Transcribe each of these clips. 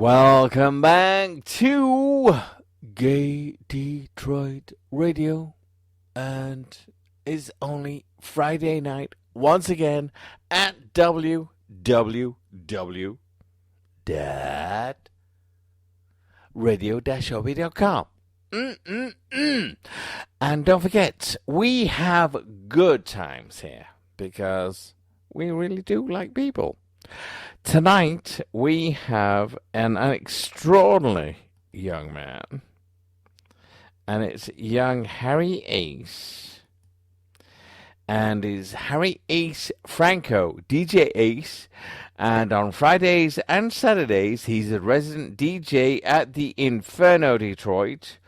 Welcome back to Gay Detroit Radio, and it's only Friday night once again at www.radio-obi.com. And don't forget, we have good times here because we really do like people. Tonight, we have an extraordinary young man, and it's young Harry Ace, and is Harry Ace Franco, DJ Ace, and on Fridays and Saturdays, he's a resident DJ at the Infenro Detroit,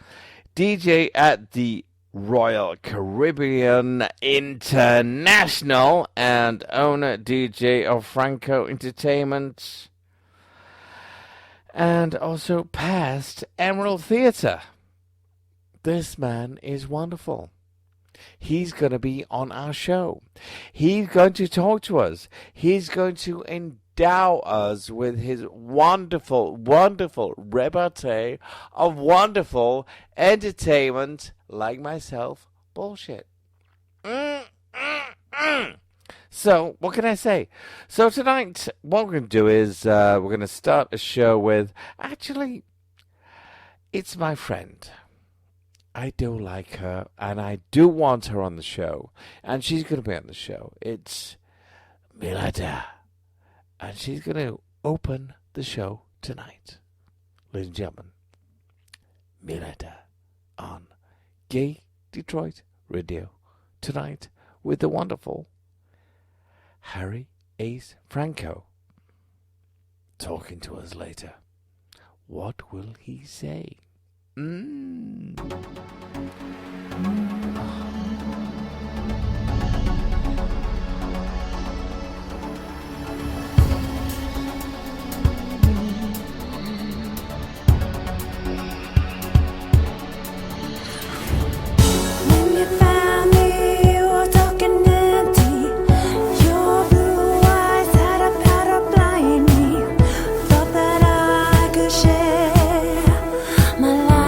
DJ at the Royal Caribbean International, and owner DJ of Franco Entertainment, and also past Emerald Theatre. This man is wonderful. He's going to be on our show. He's going to talk to us. He's going to endow us with his wonderful, wonderful repartee of wonderful entertainment, like myself, bullshit. So, what can I say? So tonight, what we're going to do is we're going to start a show with, actually, it's my friend. I do like her, and I do want her on the show, and she's going to be on the show. It's Milada, and she's going to open the show tonight. Ladies and gentlemen, Milada on Gay Detroit Radio tonight with the wonderful Harry Ace Franco. Talking to us later. What will he say? Share my life.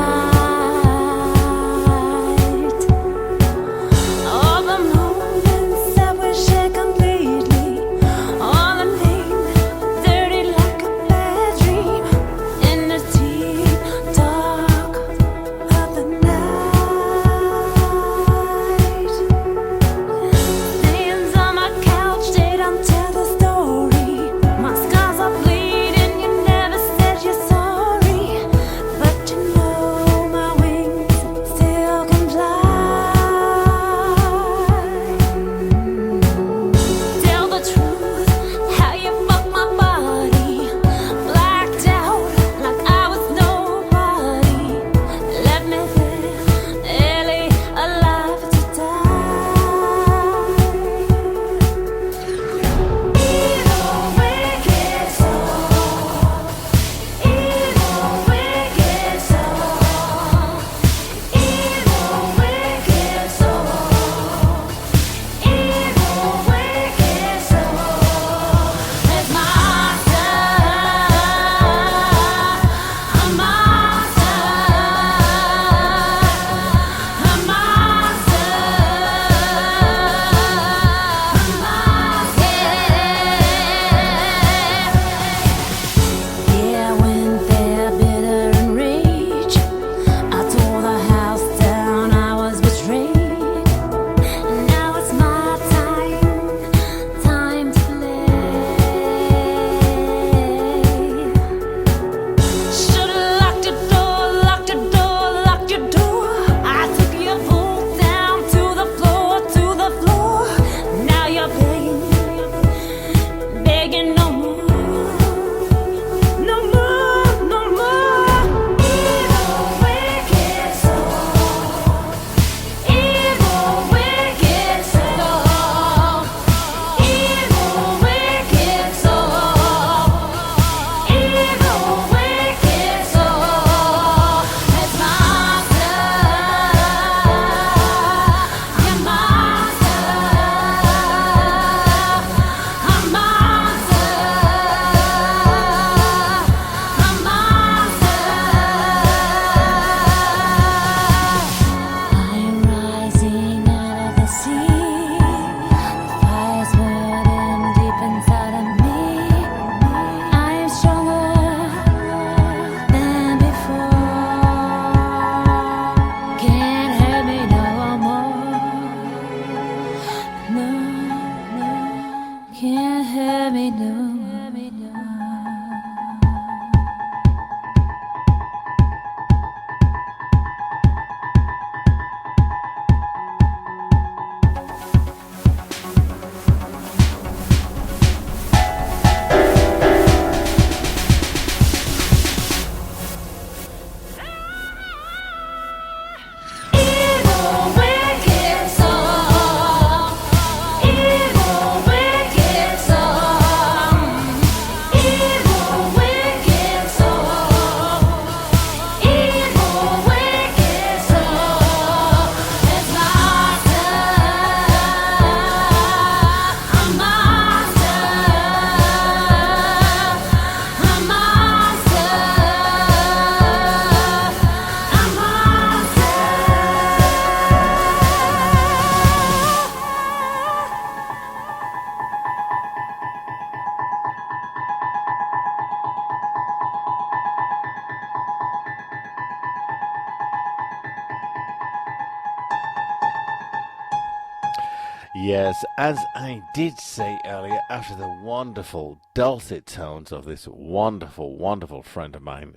Yes, as I did say earlier, after the wonderful dulcet tones of this wonderful, wonderful friend of mine,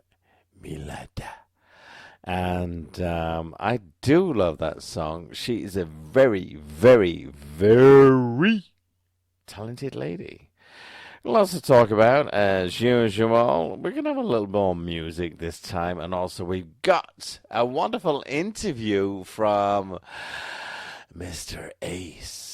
Milada. And I do love that song. She is a very, very, very talented lady. Lots to talk about, as usual. We're going to have a little more music this time. And also, we've got a wonderful interview from Mr. Ace.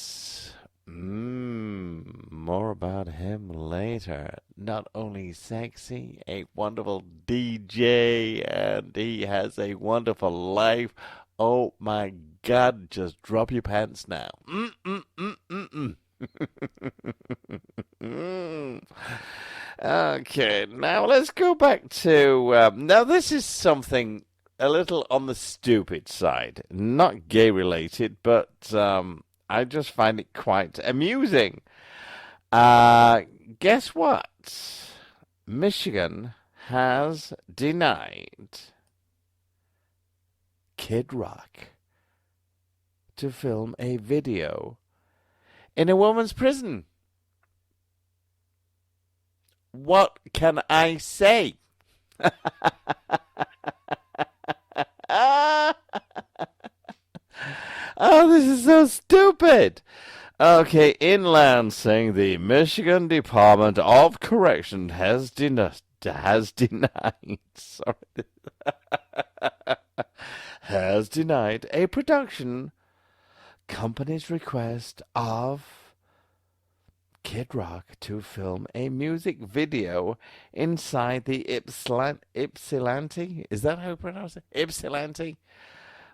More about him later. Not only sexy, a wonderful DJ, and he has a wonderful life. Oh my God, just drop your pants now. Okay, now let's go back to. Now, this is something a little on the stupid side. Not gay related, but I just find it quite amusing. Guess what? Michigan has denied Kid Rock to film a video in a woman's prison. What can I say? Oh, this is so stupid. Okay, in Lansing, the Michigan Department of Correction has denied. Sorry, has denied a production company's request of Kid Rock to film a music video inside the Ypsilanti. Is that how you pronounce it? Ypsilanti?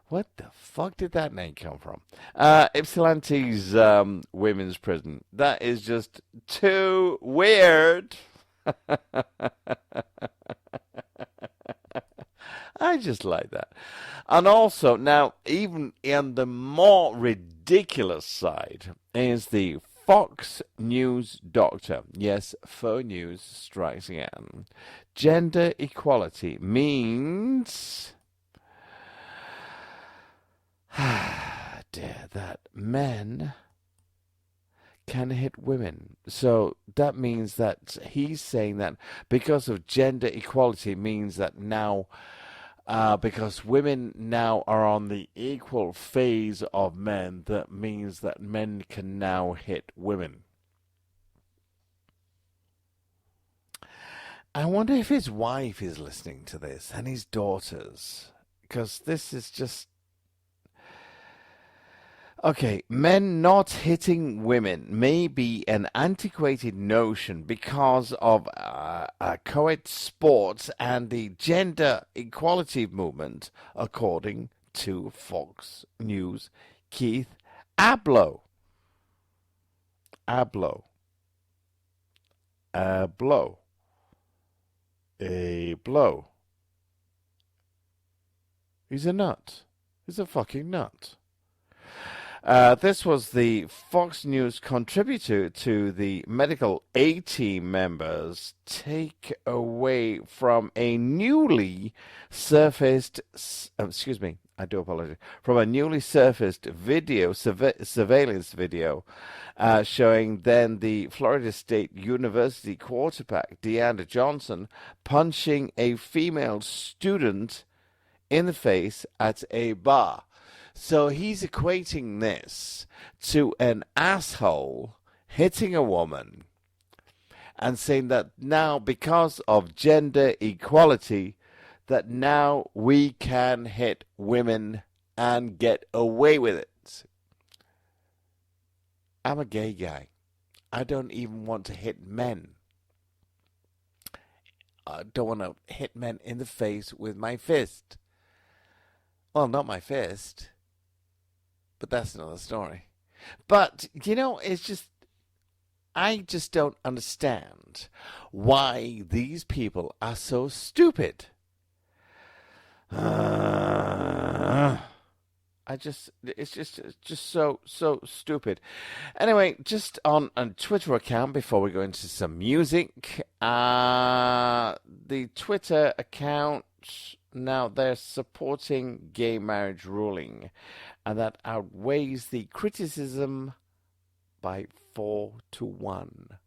What the fuck did that name come from? Ypsilanti's women's prison. That is just too weird. I just like that. And also, now, even in the more ridiculous side is the Fox News doctor. Yes, faux news strikes again. Gender equality means that men can hit women. So that means that he's saying that because of gender equality means that now, because women now are on the equal phase of men, that means that men can now hit women. I wonder if his wife is listening to this and his daughters, because this is just okay, men not hitting women may be an antiquated notion because of co-ed sports and the gender equality movement, according to Fox News' Keith Ablow. Ablow. Ablow. A blow. He's a nut. He's a fucking nut. This was the Fox News contributor to the medical A-team members take away from a newly surfaced, excuse me, I do apologize, from a newly surfaced video, surveillance video, showing then the Florida State University quarterback, DeAndre Johnson, punching a female student in the face at a bar. So he's equating this to an asshole hitting a woman and saying that now, because of gender equality, that now we can hit women and get away with it. I'm a gay guy. I don't even want to hit men. I don't want to hit men in the face with my fist. Well, not my fist. But that's another story. But, you know, it's just, I just don't understand why these people are so stupid. It's just so stupid. Anyway, just on a Twitter account before we go into some music, the Twitter account, now they're supporting gay marriage ruling, and that outweighs the criticism by 4-1.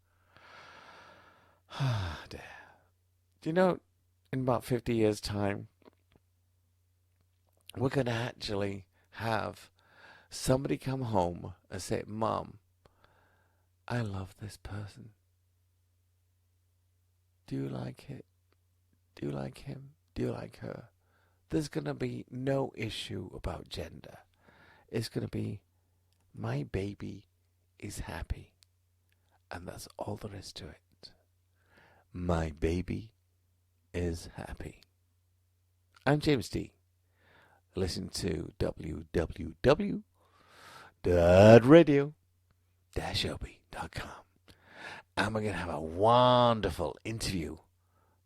Ah, dear. Do you know, in about 50 years' time, we're going to actually have somebody come home and say, Mom, I love this person. Do you like it? Do you like him? Do you like her? There's going to be no issue about gender. It's going to be, my baby is happy. And that's all there is to it. My baby is happy. I'm James D. Listen to www.radio-obi.com. And we're going to have a wonderful interview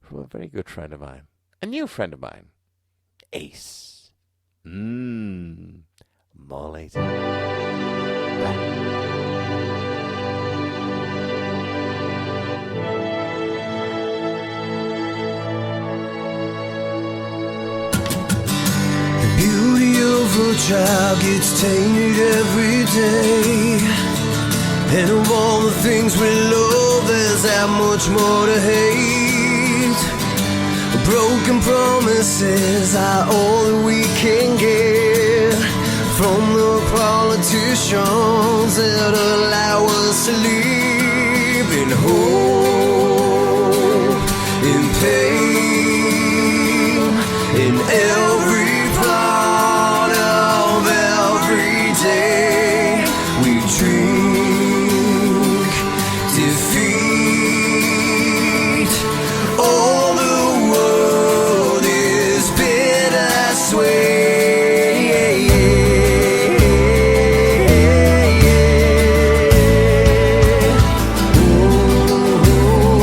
from a very good friend of mine. A new friend of mine. Ace. More later. Bye. A child gets tainted every day, and of all the things we love, there's that much more to hate. Broken promises are all that we can get from the politicians that allow us to live in hope, in pain, in every part of every day. We drink defeat. All the world is bittersweet. Ooh.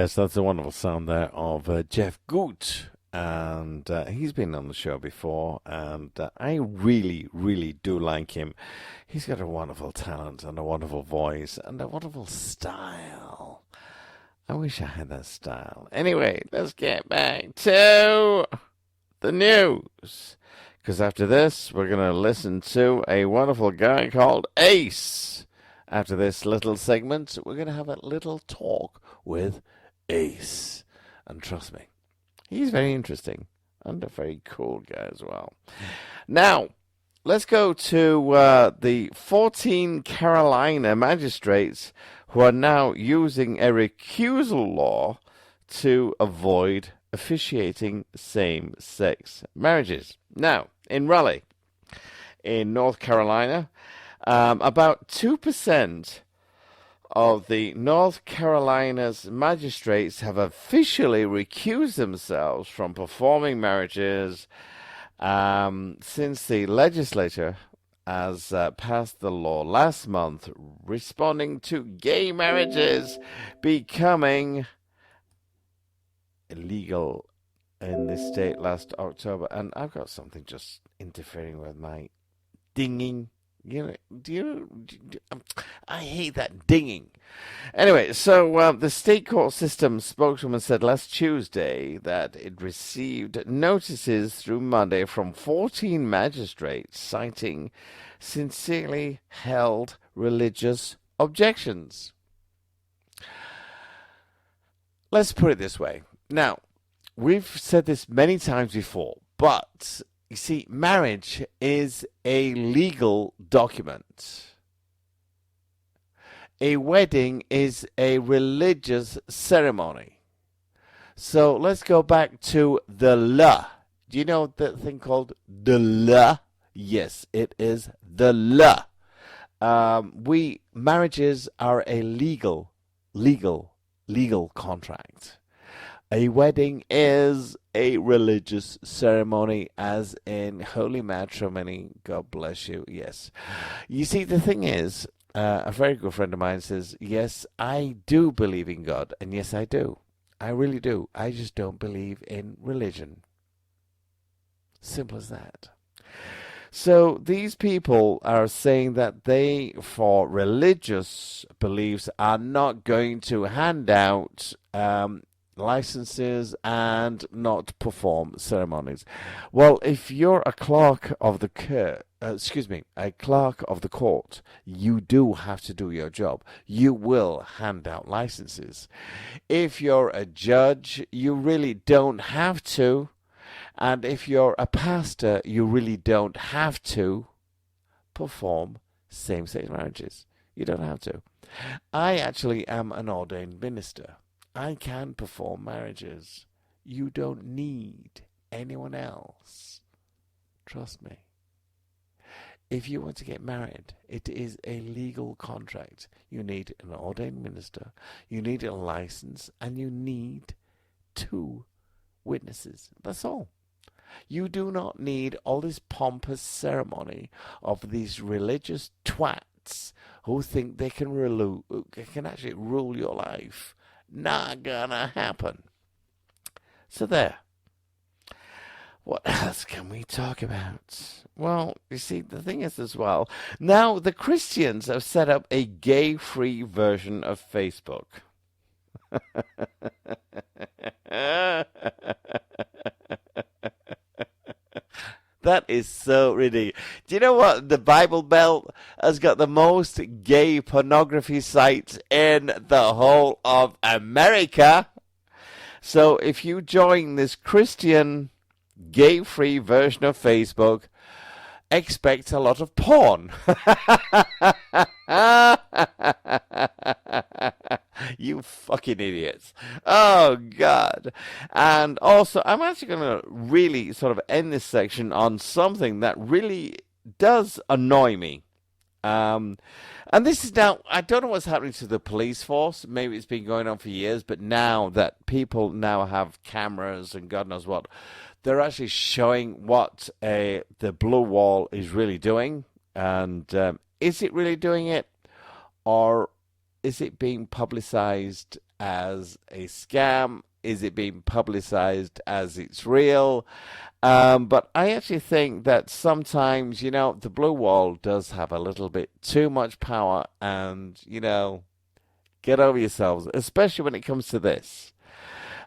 Yes, that's a wonderful sound there of Jeff Goot. And he's been on the show before, and I really, really do like him. He's got a wonderful talent and a wonderful voice and a wonderful style. I wish I had that style. Anyway, let's get back to the news. Because after this, we're going to listen to a wonderful guy called Ace. After this little segment, we're going to have a little talk with Ace. And trust me, he's very interesting and a very cool guy as well. Now, let's go to the 14 Carolina magistrates who are now using a recusal law to avoid officiating same-sex marriages. Now, in Raleigh, in North Carolina, about 2% of the North Carolina's magistrates have officially recused themselves from performing marriages since the legislature has passed the law last month, responding to gay marriages becoming illegal in the state last October. And I've got something just interfering with my dinging. I hate that dinging. Anyway, so the state court system spokeswoman said last Tuesday that it received notices through Monday from 14 magistrates citing sincerely held religious objections. Let's put it this way. Now, we've said this many times before, but you see, marriage is a legal document. A wedding is a religious ceremony. So let's go back to the law. Do you know the thing called the law? Yes, it is the law. Marriages are a legal contract. A wedding is a religious ceremony, as in holy matrimony. God bless you. Yes. You see, the thing is, a very good friend of mine says, yes, I do believe in God. And yes, I do. I really do. I just don't believe in religion. Simple as that. So these people are saying that they, for religious beliefs, are not going to hand out licenses and not perform ceremonies. Well, if you're a clerk of the court, you do have to do your job. You will hand out licenses. If you're a judge, you really don't have to. And if you're a pastor, you really don't have to perform same-sex marriages. You don't have to. I actually am an ordained minister. I can perform marriages. You don't need anyone else. Trust me. If you want to get married, it is a legal contract. You need an ordained minister, you need a license, and you need 2 witnesses. That's all. You do not need all this pompous ceremony of these religious twats who think they can actually rule your life. Not gonna happen. So there. What else can we talk about? Well, you see, the thing is as well, now the Christians have set up a gay-free version of Facebook. That is so ridiculous. Do you know what? The Bible Belt has got the most gay pornography sites in the whole of America. So if you join this Christian gay-free version of Facebook, expect a lot of porn. You fucking idiots. Oh, God. And also, I'm actually going to really sort of end this section on something that really does annoy me. And this is now, I don't know what's happening to the police force. Maybe it's been going on for years, but now that people now have cameras and God knows what, they're actually showing what the blue wall is really doing. And is it really doing it? Or is it being publicized as a scam? Is it being publicized as it's real? But I actually think that sometimes, the blue wall does have a little bit too much power, and, get over yourselves, especially when it comes to this.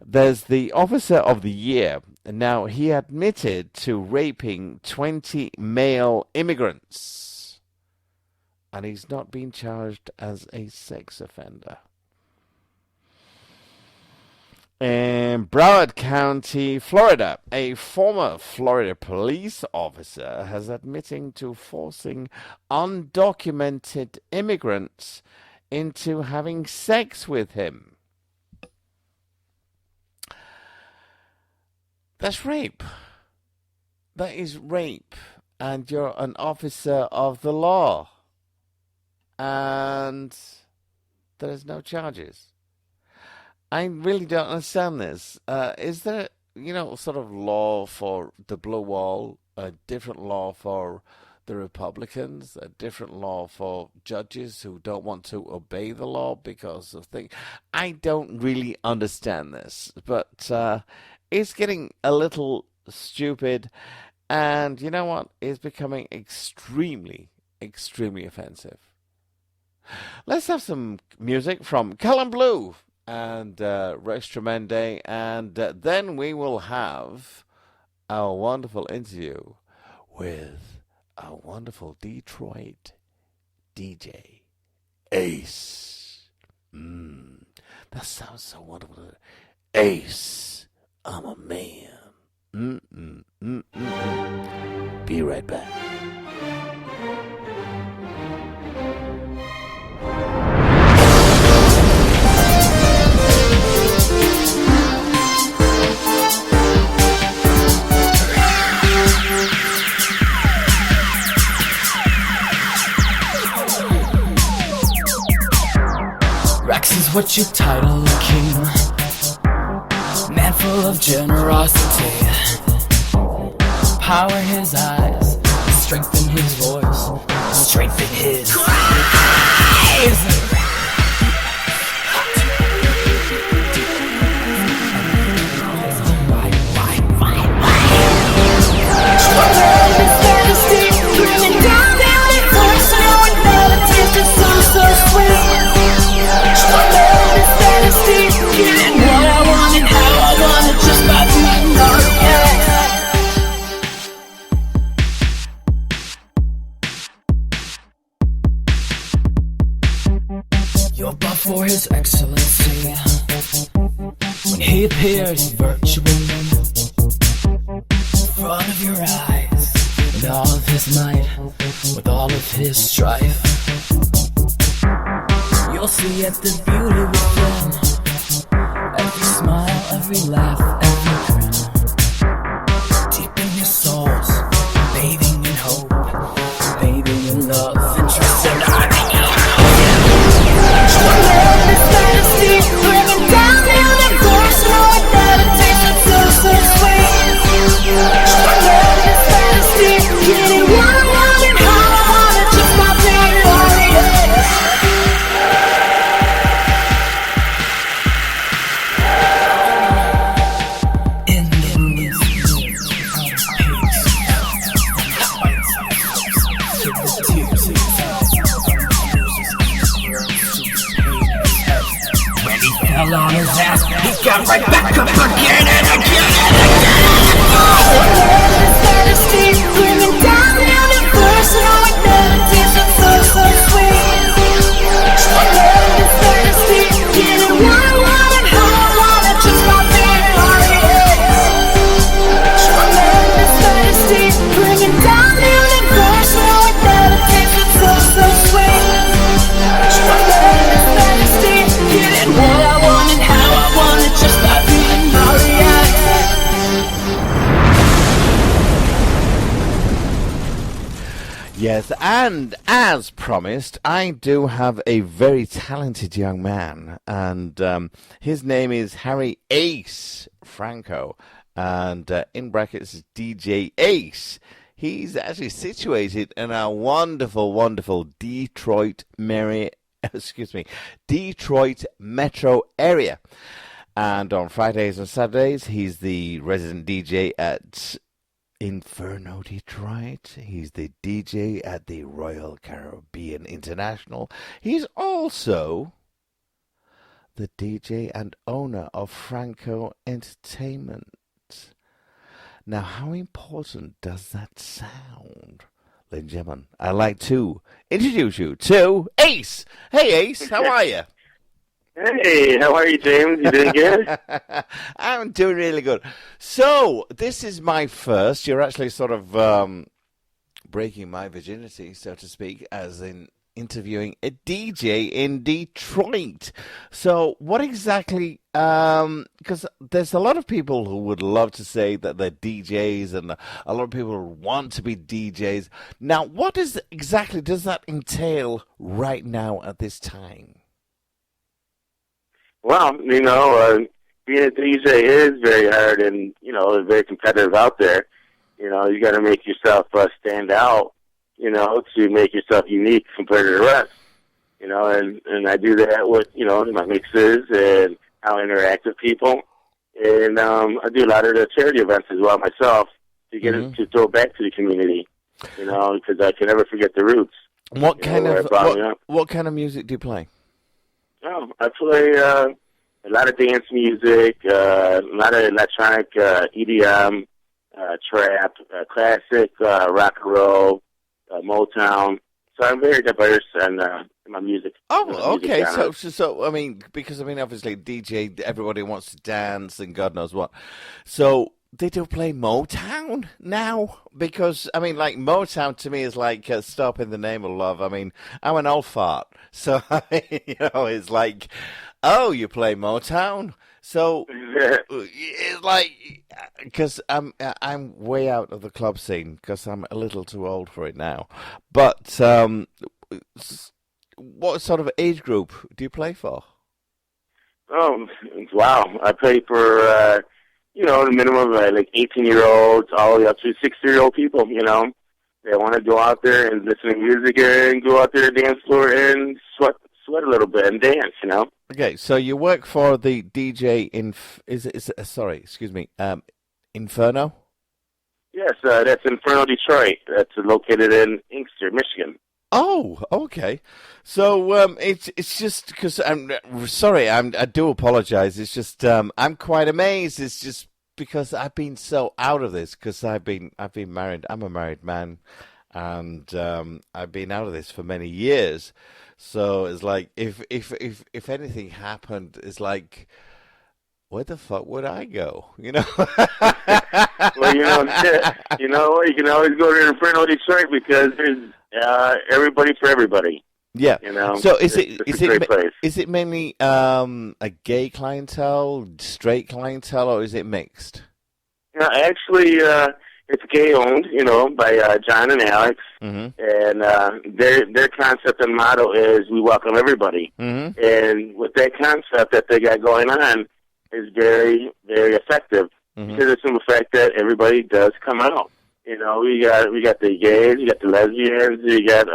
There's the Officer of the Year. Now, he admitted to raping 20 male immigrants, and he's not been charged as a sex offender. In Broward County, Florida, a former Florida police officer has admitting to forcing undocumented immigrants into having sex with him. That's rape. That is rape. And you're an officer of the law. And there is no charges. I really don't understand this. Is there, sort of law for the blue wall, a different law for the Republicans, a different law for judges who don't want to obey the law because of things? I don't really understand this, but it's getting a little stupid, and you know what? It's becoming extremely, extremely offensive. Let's have some music from Callum Blue and Rex Tremende, and then we will have our wonderful interview with our wonderful Detroit DJ, Ace. That sounds so wonderful. Ace, I'm a man. Be right back. Rex is what you title a king, man full of generosity, power in his eyes, strength in his voice, strength in his eyes. You're buff for his excellency. When he appeared virtually in front of your eyes, with all of his might, with all of his strife, you'll see at the beauty within. Every smile, every laugh, every grin, deep in your souls, bathing in hope, bathing in love, and trust and honor. Bringing down the universe, know it meditates, so sweet. This fantasy, getting what I want and how I want it, just my fell on his ass, he got right back up again and again and again. This fantasy, bringing down the universe, and all it meditates, so sweet. This fantasy, getting what I want and how I want it, just my this fantasy, bringing down the universe, and all it meditates, so sweet. This fantasy, getting what I want and how I want it, just by being Marianne. Yes, and as promised, I do have a very talented young man, and his name is Harry Ace Franco, and in brackets DJ Ace. He's actually situated in our wonderful, wonderful Detroit excuse me, Detroit metro area. And on Fridays and Saturdays, he's the resident DJ at Infenro, Detroit. He's the DJ at the Royal Caribbean International. He's also the DJ and owner of Franco Entertainment. Now, how important does that sound? Ladies and gentlemen, I'd like to introduce you to Ace. Hey, Ace, how are you? Hey, how are you, James? You doing good? I'm doing really good. So, this is my first. You're actually sort of breaking my virginity, so to speak, as in interviewing a DJ in Detroit. So, what exactly, because there's a lot of people who would love to say that they're DJs, and a lot of people who want to be DJs. Now, what exactly does that entail right now at this time? Well, being a DJ is very hard and, very competitive out there. You got to make yourself stand out, to make yourself unique compared to the rest. And I do that with, my mixes and how I interact with people. And I do a lot of the charity events as well myself to get it, to throw back to the community, because I can never forget the roots. What kind of music do you play? Oh, I play a lot of dance music, a lot of electronic EDM, trap, classic rock and roll, Motown. So I'm very diverse in my music. Oh, okay. Genre. So I mean, because obviously DJ, everybody wants to dance and God knows what. So they do play Motown now, because like Motown to me is like Stop in the Name of Love. I'm an old fart, so it's like, oh, you play Motown. So it's like, because I'm way out of the club scene because I'm a little too old for it now. But what sort of age group do you play for? Oh, wow! I play for the minimum of like 18-year-olds all the way up to 60-year-old people. They want to go out there and listen to music and go out there to dance floor and sweat a little bit and dance. Okay, so you work for the DJ Infenro? Yes, that's Infenro, Detroit. That's located in Inkster, Michigan. Oh, okay. So it's just because I'm sorry. I do apologize. It's just I'm quite amazed. It's just because I've been so out of this because I've been married. I'm a married man, and I've been out of this for many years. So it's like if anything happened, it's like, where the fuck would I go? Well, you can always go to Infenro, Detroit, because there's everybody for everybody. Yeah. So it's a great place. Is it mainly a gay clientele, straight clientele, or is it mixed? Actually, it's gay owned, by John and Alex, and their concept and motto is we welcome everybody. And with that concept that they got going on is very, very effective because it's in the fact that everybody does come out. We got the gays, we got the lesbians, we got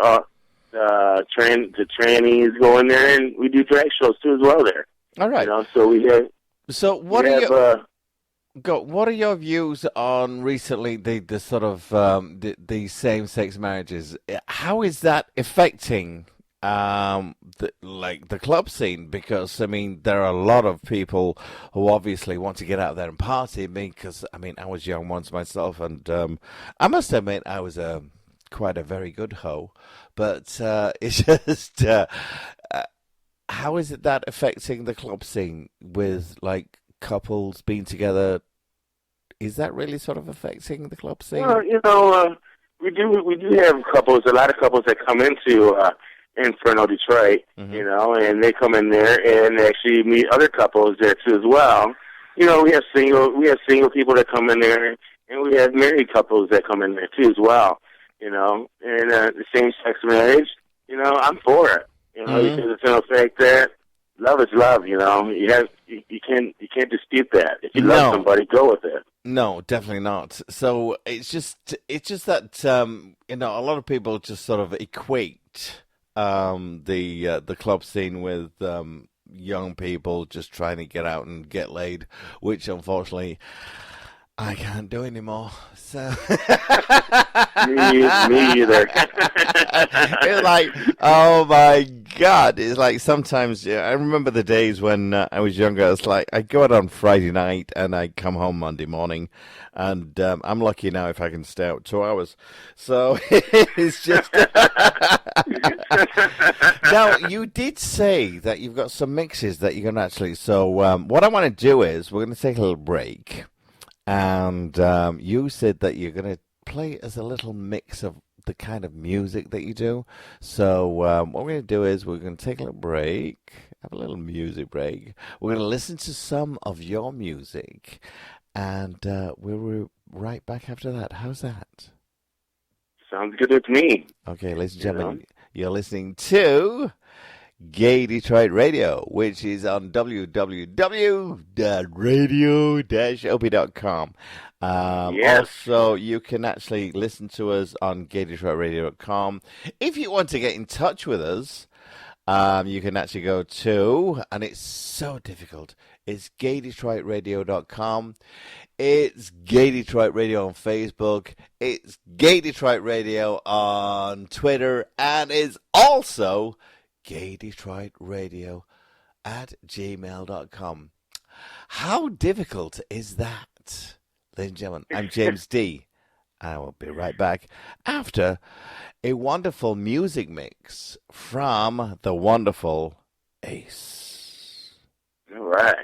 the trannies going there, and we do drag shows too as well there. All right. So we have. So what are your views on recently the sort of the same-sex marriages? How is that affecting the club scene? Because there are a lot of people who obviously want to get out there and party. Because I was young once myself, and I must admit I was quite a very good hoe. But it's just how is it that affecting the club scene with couples being together? Is that really sort of affecting the club scene? Well, we do have couples, a lot of couples that come into Infenro, Detroit, and they come in there and actually meet other couples there too as well. We have single people that come in there, and we have married couples that come in there too as well. And the same sex marriage, I'm for it. Because it's in the fact that love is love. You can't dispute that. If you love somebody, go with it. No, definitely not. So it's just that a lot of people just sort of equate the club scene with young people just trying to get out and get laid, which unfortunately I can't do anymore. So Me either. it's like, oh my God! It's like sometimes, yeah, I remember the days when I was younger. It's like I go out on Friday night and I come home Monday morning, and I'm lucky now if I can stay out 2 hours. So it's just. Now you did say that you've got some mixes that you're going to actually. So what I want to do is we're going to take a little break. And you said that you're going to play as a little mix of the kind of music that you do. So what we're going to do is we're going to take a little break, have a little music break. We're going to listen to some of your music, and we'll be right back after that. How's that? Sounds good with me. Okay, ladies and gentlemen, you're listening to Gay Detroit Radio, which is on www.radio-op.com. Also, you can actually listen to us on gaydetroitradio.com. If you want to get in touch with us, you can actually go to, and it's so difficult, it's gaydetroitradio.com. It's Gay Detroit Radio on Facebook. It's Gay Detroit Radio on Twitter. And it's also gaydetroitradio@gmail.com. How difficult is that? Ladies and gentlemen, I'm James D. I will be right back after a wonderful music mix from the wonderful Ace. All right.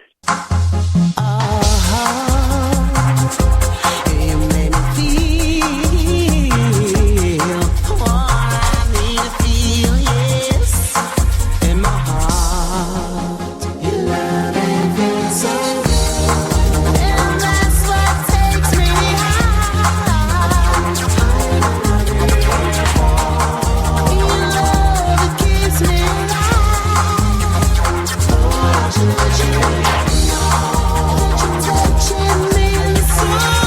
You made me feel what I need to feel, yes. In my heart, your loving feels so good, and that's what takes me high. Your love, it keeps me alive. Oh, I should let you know that you're touching me in the soul.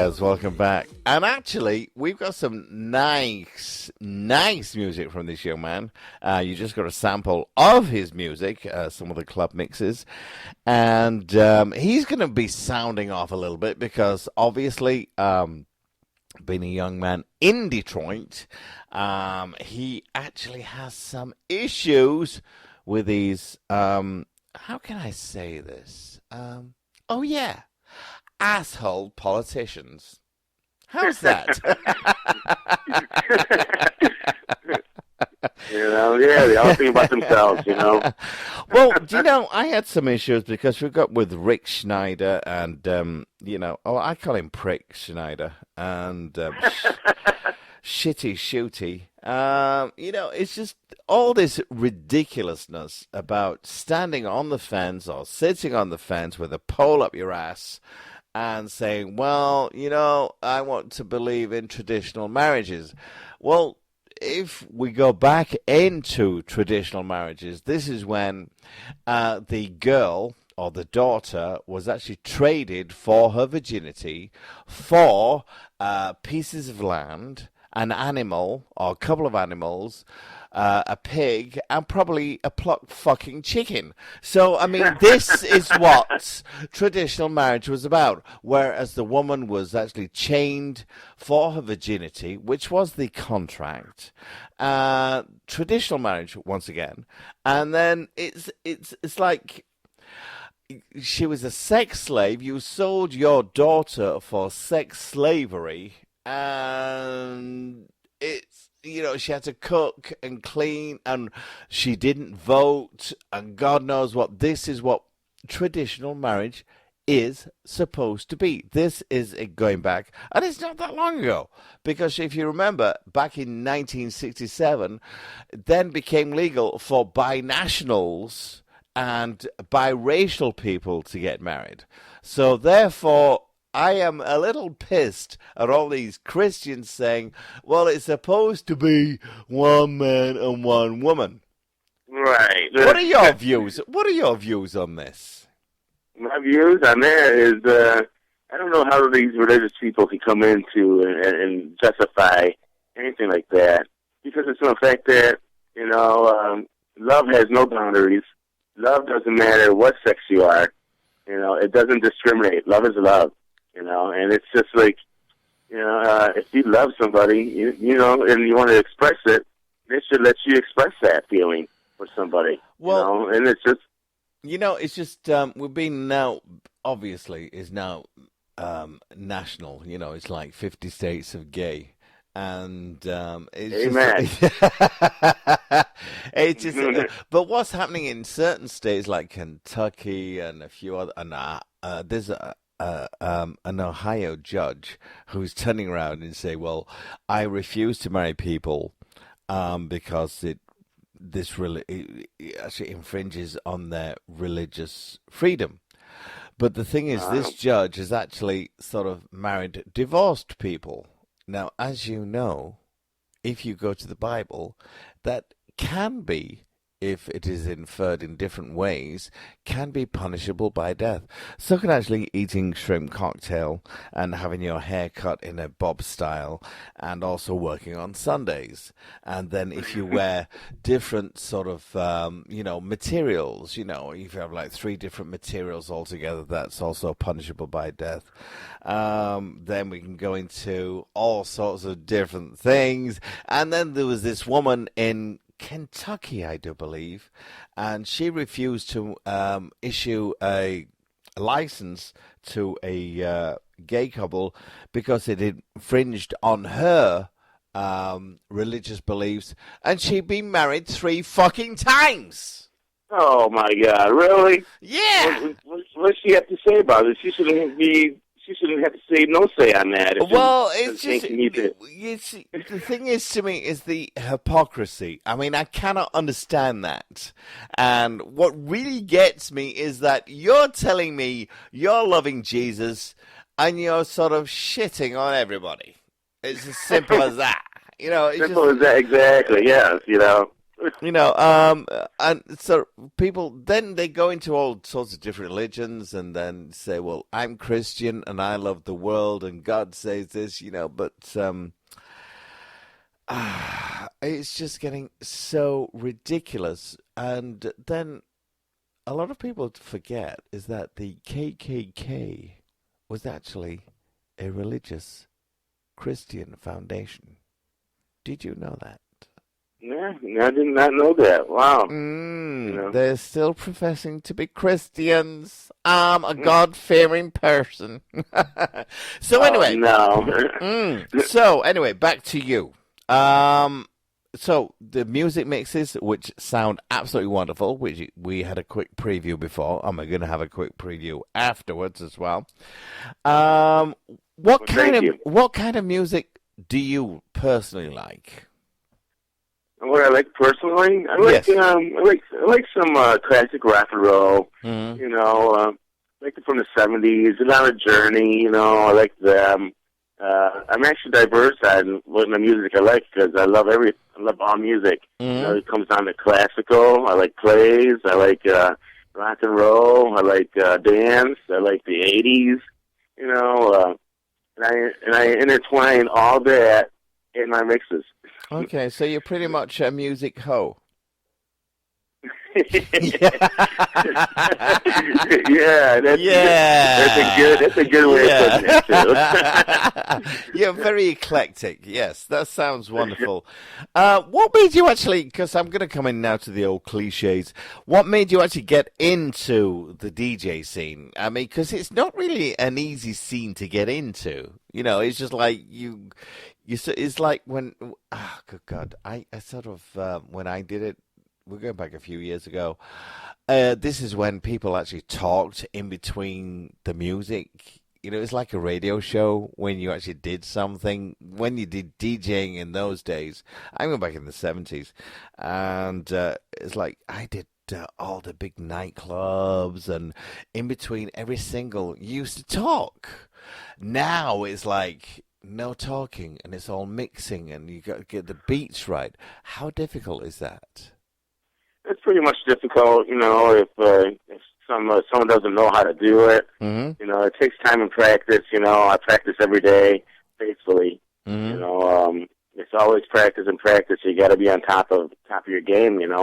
Yes, welcome back. And actually, we've got some nice music from this young man. You just got a sample of his music, some of the club mixes. And he's going to be sounding off a little bit because obviously, being a young man in Detroit, he actually has some issues with these, how can I say this? Oh, yeah. Asshole politicians. How's that? They all think about themselves, Well, do you know, I had some issues because we got with Rick Schneider and, I call him Prick Schneider and Shitty Shooty. It's just all this ridiculousness about standing on the fence or sitting on the fence with a pole up your ass and saying, well, I want to believe in traditional marriages. Well, if we go back into traditional marriages, this is when the girl or the daughter was actually traded for her virginity for pieces of land, an animal or a couple of animals, a pig, and probably a plucked fucking chicken. So, I mean, this is what traditional marriage was about, whereas the woman was actually chained for her virginity, which was the contract. Traditional marriage, once again. And then it's like she was a sex slave. You sold your daughter for sex slavery, and it's, she had to cook and clean, and she didn't vote, and God knows what. This is what traditional marriage is supposed to be. This is it going back, and it's not that long ago, because if you remember, back in 1967, then became legal for binationals and biracial people to get married. So therefore, I am a little pissed at all these Christians saying, well, it's supposed to be one man and one woman. Right. What are your views? What are your views on this? My views on that is, I don't know how these religious people can come into and justify anything like that, because it's the fact that, love has no boundaries. Love doesn't matter what sex you are. It doesn't discriminate. Love is love. And it's just like, if you love somebody, and you want to express it, they should let you express that feeling for somebody. Well, and it's just, it's just we're being now, obviously, is now national. It's like 50 states of gay. And it's Amen. it's just, but what's happening in certain states like Kentucky and a few other, and there's an Ohio judge who's turning around and say, well, I refuse to marry people because this really actually infringes on their religious freedom. But the thing is, this judge has actually sort of married divorced people. Now, as you know, if you go to the Bible, that can be, if it is inferred in different ways, can be punishable by death. So can actually eating shrimp cocktail and having your hair cut in a bob style and also working on Sundays. And then if you wear different sort of, materials, if you have like 3 different materials altogether, that's also punishable by death. Then we can go into all sorts of different things. And then there was this woman in Kentucky, I do believe, and she refused to issue a license to a gay couple because it infringed on her religious beliefs, and she'd been married 3 fucking times. Oh my God, really? Yeah. What does she have to say about it? She shouldn't have to say no say on that. Well, it's just, the thing is, to me, is the hypocrisy. I mean, I cannot understand that. And what really gets me is that you're telling me you're loving Jesus and you're sort of shitting on everybody. It's as simple as that. It's simple as that, exactly, yes, And so people then they go into all sorts of different religions and then say, well, I'm Christian and I love the world and God says this, but it's just getting so ridiculous. And then a lot of people forget is that the KKK was actually a religious Christian foundation. Did you know that? Yeah, I did not know that. Wow. They're still professing to be Christians. I'm a God-fearing person. So anyway. No. So anyway, back to you. So the music mixes, which sound absolutely wonderful, which we had a quick preview before, and we're going to have a quick preview afterwards as well. What kind of music do you personally like? What I like personally, I like some classic rock and roll. Mm-hmm. Like from the '70s, and on a Journey. I like them. I'm actually diverse on what my music I like because I love all music. Mm-hmm. It comes down to classical. I like plays. I like rock and roll. I like dance. I like the '80s. And I intertwine all that in my mixes. Okay, so you're pretty much a music hoe. Yeah, that's a good way of putting it too. You're very eclectic. Yes, that sounds wonderful. What made you actually? Because I'm going to come in now to the old cliches. What made you actually get into the DJ scene? I mean, because it's not really an easy scene to get into. It's just like you. It's like when. Oh, good God! I sort of when I did it. We're going back a few years ago. This is when people actually talked in between the music. It's like a radio show when you actually did something. When you did DJing in those days, I went back in the 70s, and it's like I did all the big nightclubs, and in between every single, you used to talk. Now it's like no talking, and it's all mixing, and you got to get the beats right. How difficult is that? It's pretty much difficult, if someone doesn't know how to do it. Mm-hmm. It takes time and practice. I practice every day faithfully. Mm-hmm. It's always practice and practice. You got to be on top of your game. And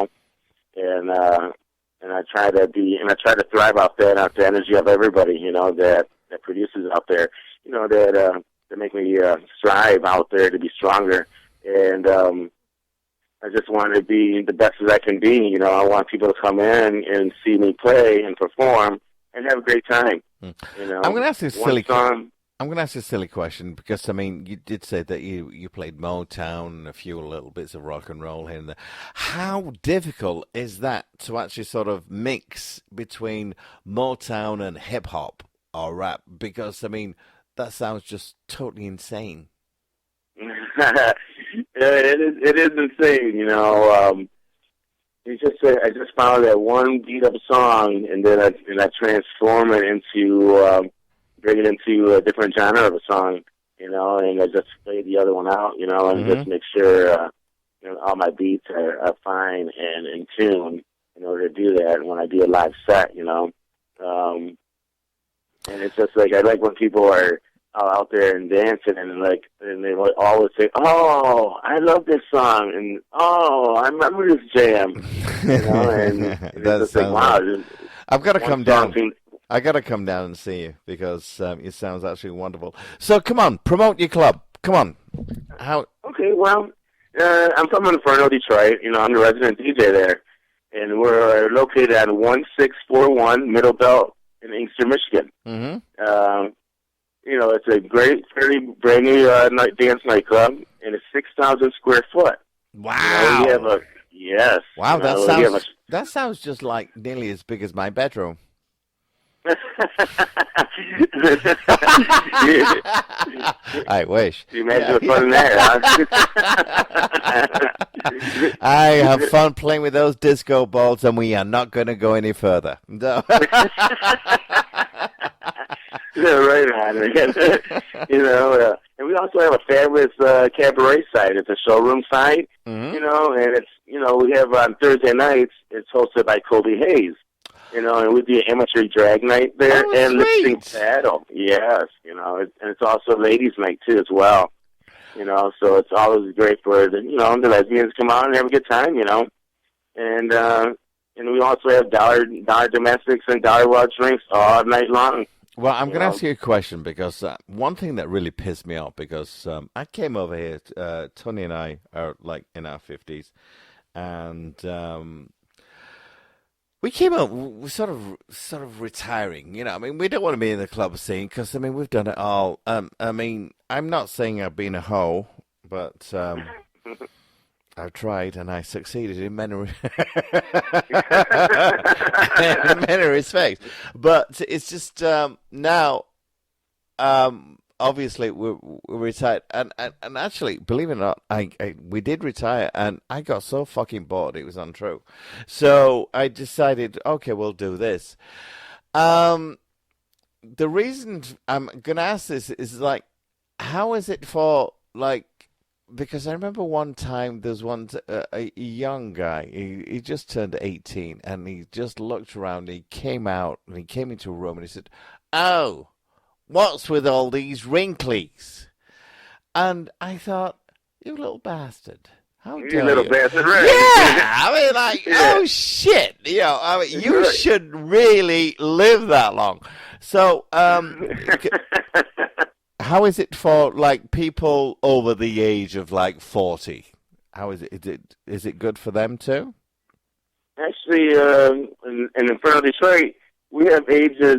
I try to thrive off the energy of everybody. That produces out there. That make me strive out there to be stronger. And I just want to be the best as I can be. I want people to come in and see me play and perform and have a great time. I'm going to ask you a silly question because, you did say that you played Motown and a few little bits of rock and roll here and there. How difficult is that to actually sort of mix between Motown and hip-hop or rap? Because, that sounds just totally insane. It is insane, I just found that one beat of a song, and then I transform it into bring it into a different genre of a song, and I just play the other one out, and Mm-hmm. just make sure all my beats are fine and in tune in order to do that. And when I do a live set, and it's just like I like when people are out there and dancing and they always say, "Oh, I love this song," and "Oh, I remember this jam," and it's just like, wow. I've got to come down. I got to come down and see you because it sounds absolutely wonderful. So come on, promote your club. Come on. Okay, well, I'm from Infenro, Detroit. I'm the resident DJ there, and we're located at 1641 Middle Belt in Inkster, Michigan. Mm-hmm. It's a great, fairly brand new dance nightclub, and it's 6,000 square foot. Wow. We have yes. Wow, that sounds just like nearly as big as my bedroom. I wish. You imagine the fun in there, huh? I have fun playing with those disco balls, and we are not going to go any further. No. Yeah, right on. And we also have a fabulous cabaret site. It's a showroom site, Mm-hmm. and it's, we have on Thursday nights, it's hosted by Kobe Hayes, and we do an amateur drag night there Oh, and lip sync sweet. battle. Yes, and it's also a ladies' night, too, as well. So it's always great for the lesbians to come out and have a good time, And we also have dollar domestics and dollar well drinks all night long. Well, I'm going to know. ask you a question because one thing that really pissed me off because I came over here, Tony and I are like in our 50s, and we came up, we're sort of retiring, I mean, we don't want to be in the club scene because, I mean, we've done it all. I mean, I'm not saying I've been a hoe, but I've tried and I succeeded in many, in many respects. But it's just now, obviously, we're retired. And actually, believe it or not, we did retire and I got so fucking bored, it was untrue. So I decided, okay, we'll do this. The reason I'm going to ask this is like, how is it for, like, because I remember one time there's a young guy, he just turned 18, and he just looked around, he came out, and he came into a room, and he said, "Oh, what's with all these wrinklies?" And I thought, you little bastard. How You dare little you? bastard, right? Yeah, I mean, like, Yeah. oh shit, I mean, you Right. should really live that long. So, how is it for like people over the age of like 40? How is it? Is it good for them too? Actually, in Infenro, Detroit, we have ages.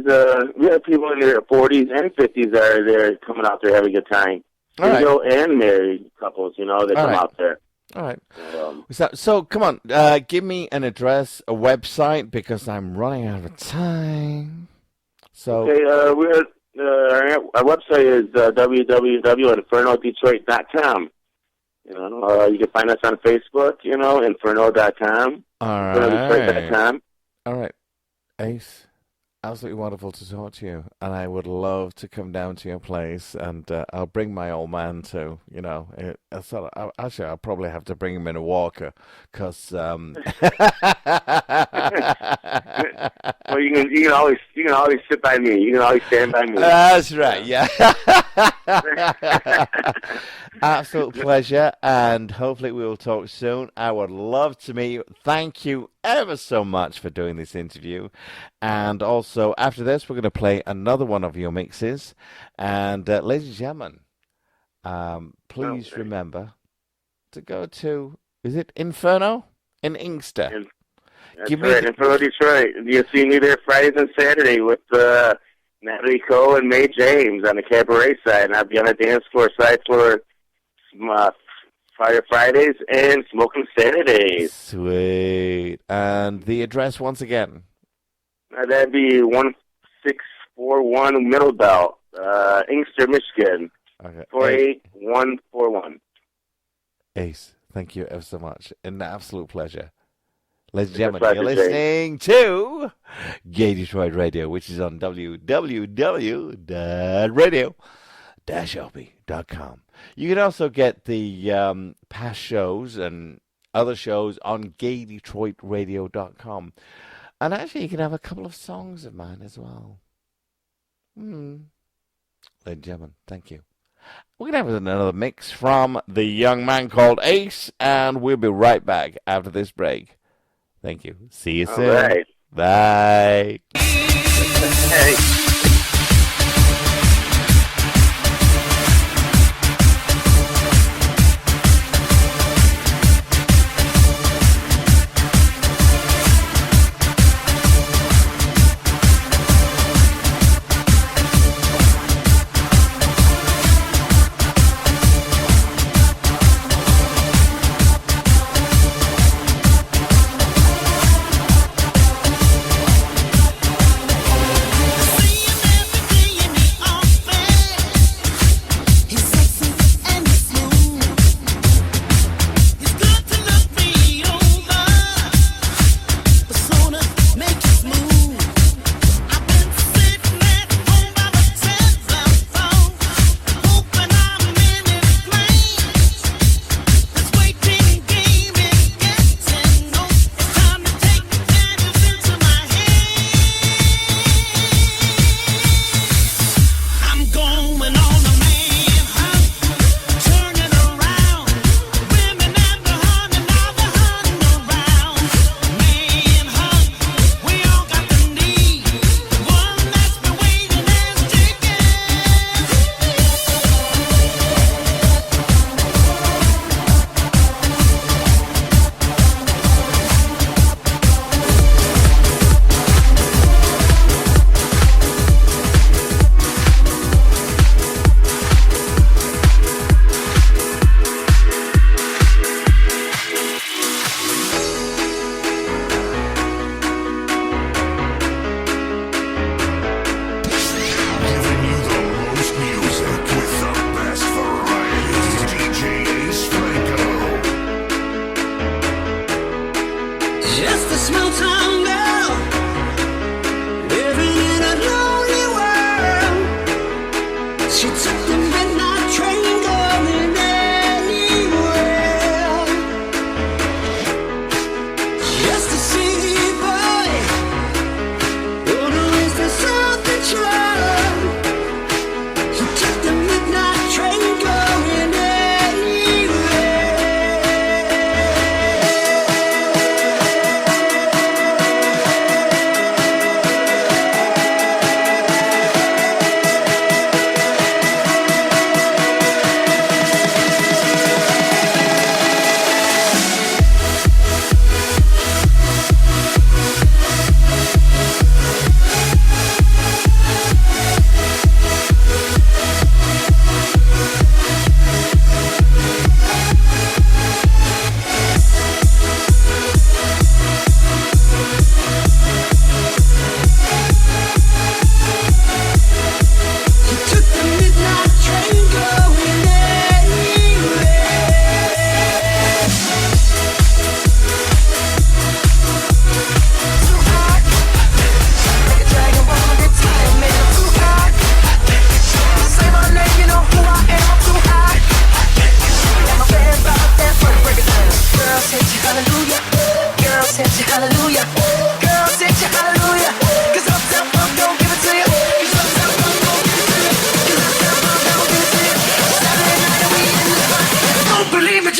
We have people in their 40s and 50s that are there coming out there having a good time. All right. Single and married couples, that come right. out there. All right. Um, So come on, give me an address, a website, because I'm running out of time. So Okay, our website is www.infernaldetroit.com. You can find us on Facebook, inferno.com, all right, infernodetroit.com. all right, Ace. Absolutely wonderful to talk to you, and I would love to come down to your place, and I'll bring my old man too. Actually, I'll probably have to bring him in a walker, because Well, you can always sit by me. You can always stand by me. That's right, yeah. Absolute pleasure, and hopefully we will talk soon. I would love to meet you. Thank you ever so much for doing this interview. And also, after this, we're going to play another one of your mixes. And ladies and gentlemen, please remember to go to, is it Inferno? In Inkster. That's Give me right, Inferno Detroit. You'll see me there Fridays and Saturday with Natalie Cole and Mae James on the cabaret side, and I'll be on the dance floor side for Fire Fridays and Smoking Saturdays. Sweet. And the address once again. That'd be 1641 Middle Belt, Inkster, Michigan, Okay. 48141. Ace, thank you ever so much. An absolute pleasure. Ladies and gentlemen, pleasure, you're listening to Gay Detroit Radio, which is on www.radio-lb.com. You can also get the past shows and other shows on gaydetroitradio.com. And actually, you can have a couple of songs of mine as well. Ladies and gentlemen, thank you. We're going to have another mix from the young man called Ace, and we'll be right back after this break. Thank you. See you soon. All right. Bye. Hey. See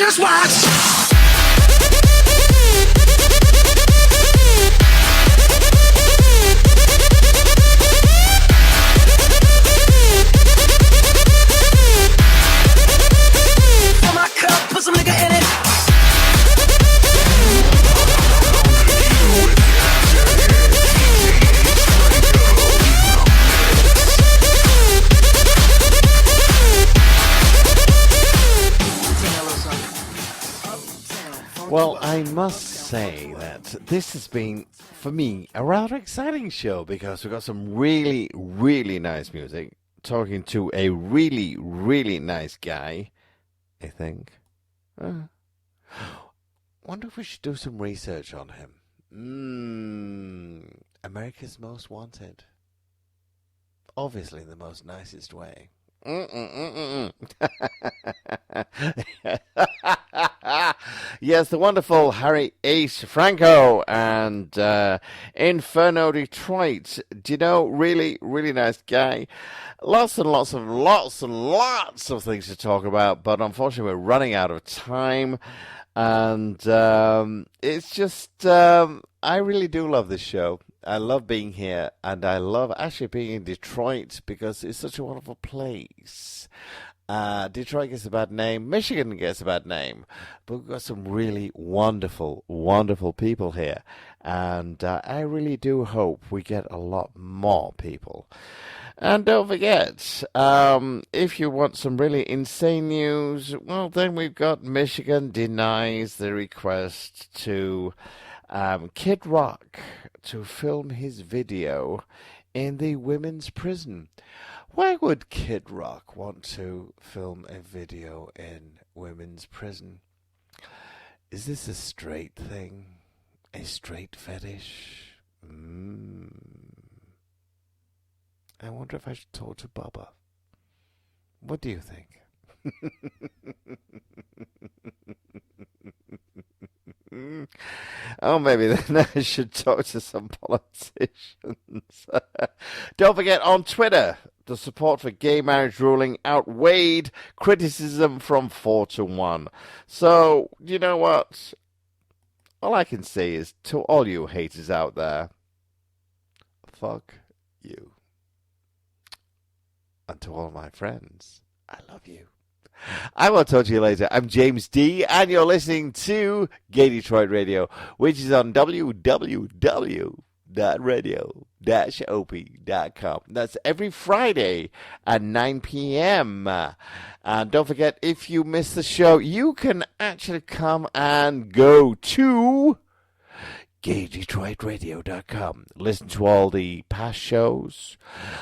just watch. Fill my cup, put some nigga in it. Well, I must say that this has been, for me, a rather exciting show because we've got some really, really nice music, talking to a really, really nice guy, I think. Wonder if we should do some research on him. America's Most Wanted. Obviously the most nicest way. Yes, the wonderful Harry Ace Franco and Infenro Detroit. Do you know, really, really nice guy. Lots and lots of things to talk about, but unfortunately we're running out of time. And it's just, I really do love this show. I love being here, and I love actually being in Detroit because it's such a wonderful place. Detroit gets a bad name, Michigan gets a bad name, but we've got some really wonderful, wonderful people here, and I really do hope we get a lot more people. And don't forget, if you want some really insane news, well, then we've got Michigan denies the request to Kid Rock to film his video in the women's prison. Why would Kid Rock want to film a video in women's prison? Is this a straight thing? A straight fetish? I wonder if I should talk to Bubba. What do you think? Oh, maybe then I should talk to some politicians. Don't forget, on Twitter, the support for gay marriage ruling outweighed criticism from 4-1. So, you know what? All I can say is, to all you haters out there, fuck you. And to all my friends, I love you. I will talk to you later. I'm James D, and you're listening to Gay Detroit Radio, which is on www.radio-op.com. That's every Friday at 9 p.m. And don't forget, if you miss the show, you can actually come and go to GayDetroitRadio.com. Listen to all the past shows.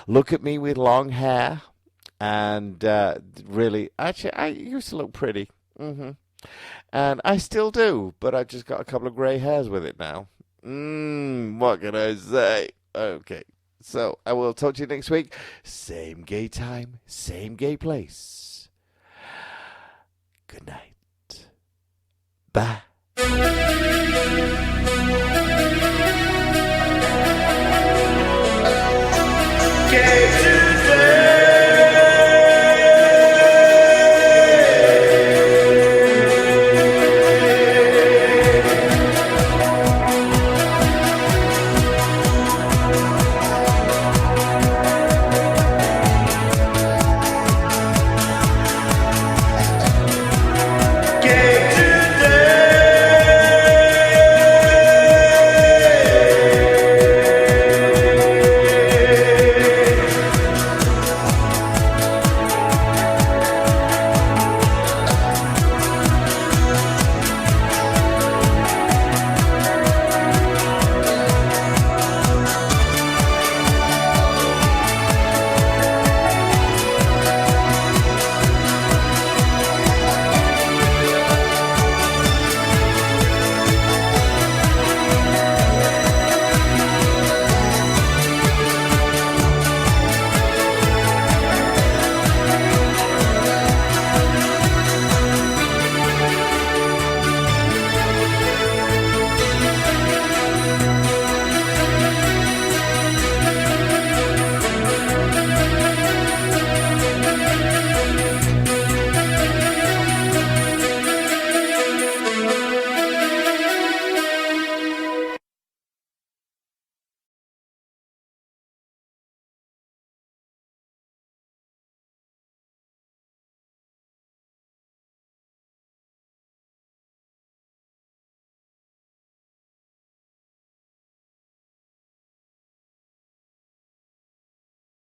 Look at me with long hair. And really, actually, I used to look pretty. And I still do, but I've just got a couple of grey hairs with it now. What can I say? Okay, so I will talk to you next week. Same gay time, same gay place. Good night. Bye.